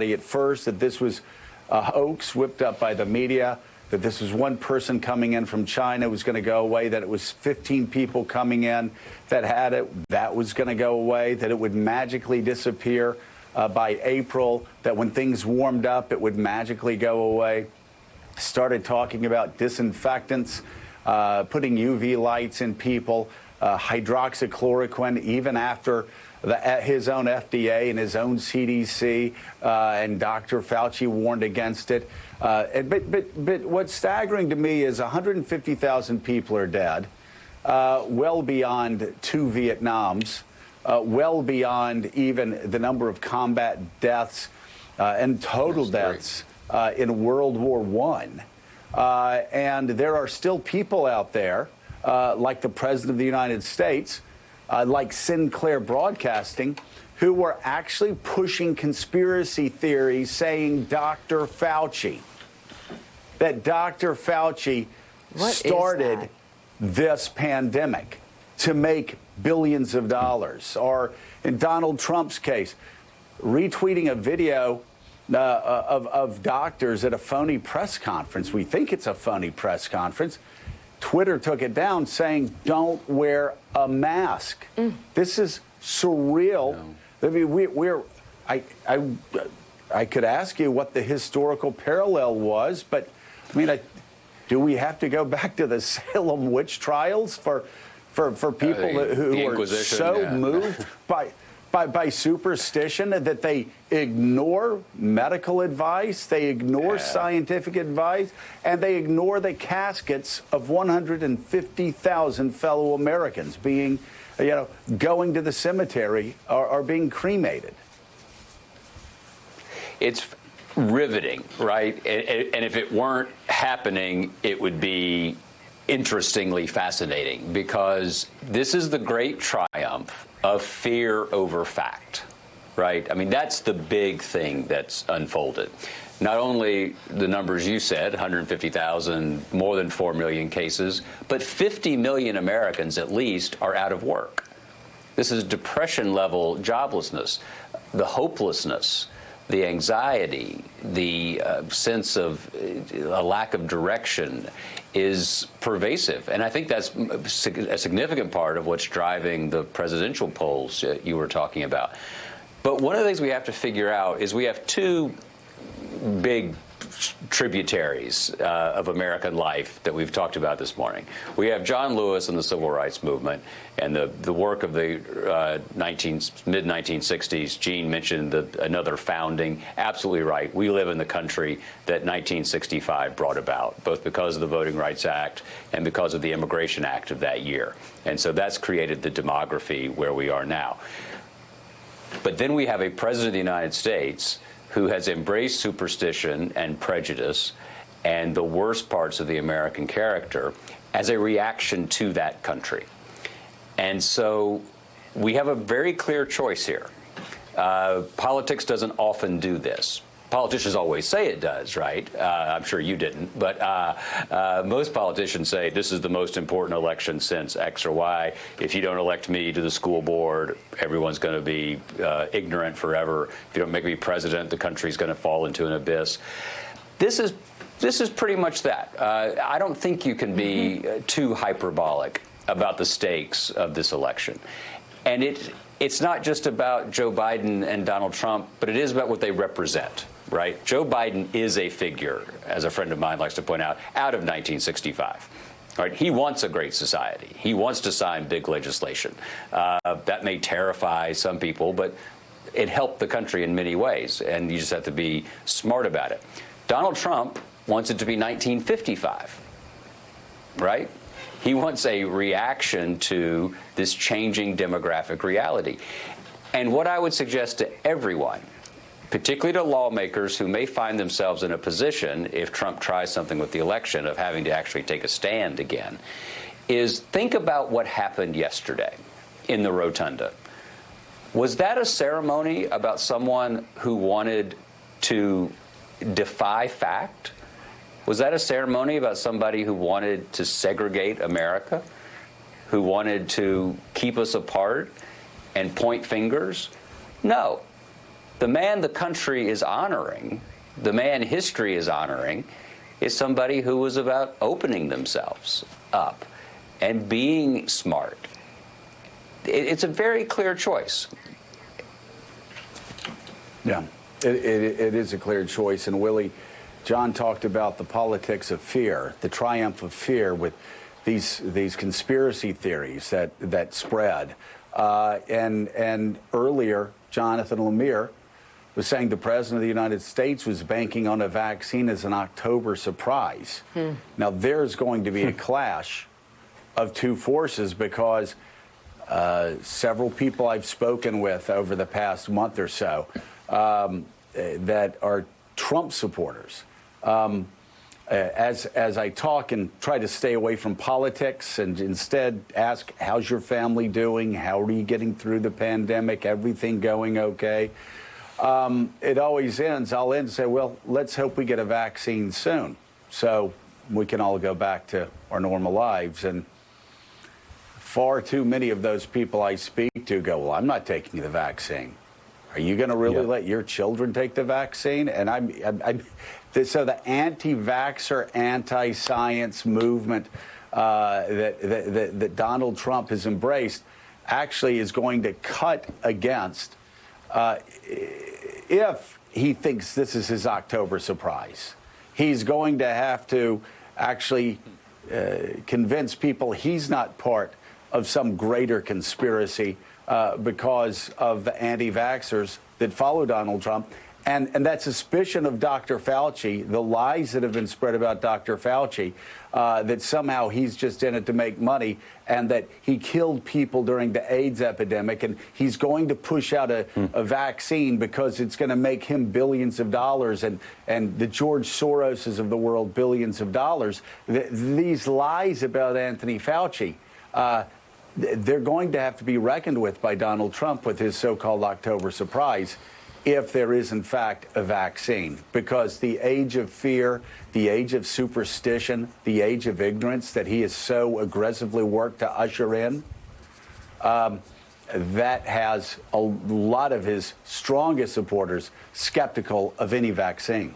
at first that this was a hoax whipped up by the media, that this was one person coming in from China was going to go away, that it was 15 people coming in that had it, that was going to go away, that it would magically disappear by April, that when things warmed up, it would magically go away. Started talking about disinfectants, putting UV lights in people, hydroxychloroquine, even after his own FDA and his own CDC and Dr. Fauci warned against it. But what's staggering to me is 150,000 people are dead, well beyond 2 Vietnams, well beyond even the number of combat deaths and total deaths in World War I. And there are still people out there, like the President of the United States, like Sinclair Broadcasting, who were actually pushing conspiracy theories saying Dr. Fauci, that Dr. Fauci started this pandemic to make billions of dollars. Or in Donald Trump's case, retweeting a video of doctors at a phony press conference. We think it's a phony press conference. Twitter took it down saying, don't wear a mask. This is surreal. No. I mean, I could ask you what the historical parallel was, but I mean, do we have to go back to the Salem witch trials for people who are so moved by superstition that they ignore medical advice, they ignore scientific advice, and they ignore the caskets of 150,000 fellow Americans being, going to the cemetery or being cremated? It's riveting, right? And if it weren't happening, it would be interestingly fascinating, because this is the great triumph of fear over fact, right? I mean, that's the big thing that's unfolded. Not only the numbers you said, 150,000, more than 4 million cases, but 50 million Americans at least are out of work. This is depression-level joblessness, the hopelessness, the anxiety, the sense of a lack of direction is pervasive. And I think that's a significant part of what's driving the presidential polls you were talking about. But one of the things we have to figure out is we have two big tributaries of American life that we've talked about this morning. We have John Lewis and the Civil Rights Movement and the work of the mid-1960s. Gene mentioned another founding. Absolutely right. We live in the country that 1965 brought about, both because of the Voting Rights Act and because of the Immigration Act of that year. And so that's created the demography where we are now. But then we have a president of the United States who has embraced superstition and prejudice and the worst parts of the American character as a reaction to that country. And so we have a very clear choice here. Politics doesn't often do this. Politicians always say it does, right? I'm sure you didn't, but most politicians say this is the most important election since X or Y. If you don't elect me to the school board, everyone's going to be ignorant forever. If you don't make me president, the country's going to fall into an abyss. This is pretty much that. I don't think you can be too hyperbolic about the stakes of this election. And it's not just about Joe Biden and Donald Trump, but it is about what they represent. Right? Joe Biden is a figure, as a friend of mine likes to point out of 1965. Right? He wants a great society. He wants to sign big legislation. That may terrify some people, but it helped the country in many ways, and you just have to be smart about it. Donald Trump wants it to be 1955, right? He wants a reaction to this changing demographic reality. And what I would suggest to everyone, particularly to lawmakers who may find themselves in a position, if Trump tries something with the election, of having to actually take a stand again, is think about what happened yesterday in the Rotunda. Was that a ceremony about someone who wanted to defy fact? Was that a ceremony about somebody who wanted to segregate America, who wanted to keep us apart and point fingers? No. The man the country is honoring, the man history is honoring, is somebody who was about opening themselves up and being smart. It's a very clear choice. Yeah, it is a clear choice. And Willie, John talked about the politics of fear, the triumph of fear with these conspiracy theories that spread. And earlier, Jonathan Lemire was saying the president of the United States was banking on a vaccine as an October surprise. Now, there's going to be a clash of two forces because several people I've spoken with over the past month or so that are Trump supporters. As I talk and try to stay away from politics and instead ask, how's your family doing? How are you getting through the pandemic? Everything going okay? It always ends. I'll end and say, well, let's hope we get a vaccine soon so we can all go back to our normal lives. And far too many of those people I speak to go, well, I'm not taking the vaccine. Are you going to really let your children take the vaccine? And so the anti-vaxxer, anti-science movement that Donald Trump has embraced actually is going to cut against if he thinks this is his October surprise. He's going to have to actually convince people he's not part of some greater conspiracy because of the anti-vaxxers that follow Donald Trump. And that suspicion of Dr. Fauci, the lies that have been spread about Dr. Fauci, that somehow he's just in it to make money and that he killed people during the AIDS epidemic and he's going to push out a vaccine because it's going to make him billions of dollars and the George Soroses of the world billions of dollars. These lies about Anthony Fauci, they're going to have to be reckoned with by Donald Trump with his so-called October surprise if there is, in fact, a vaccine. Because the age of fear, the age of superstition, the age of ignorance that he has so aggressively worked to usher in, that has a lot of his strongest supporters skeptical of any vaccine.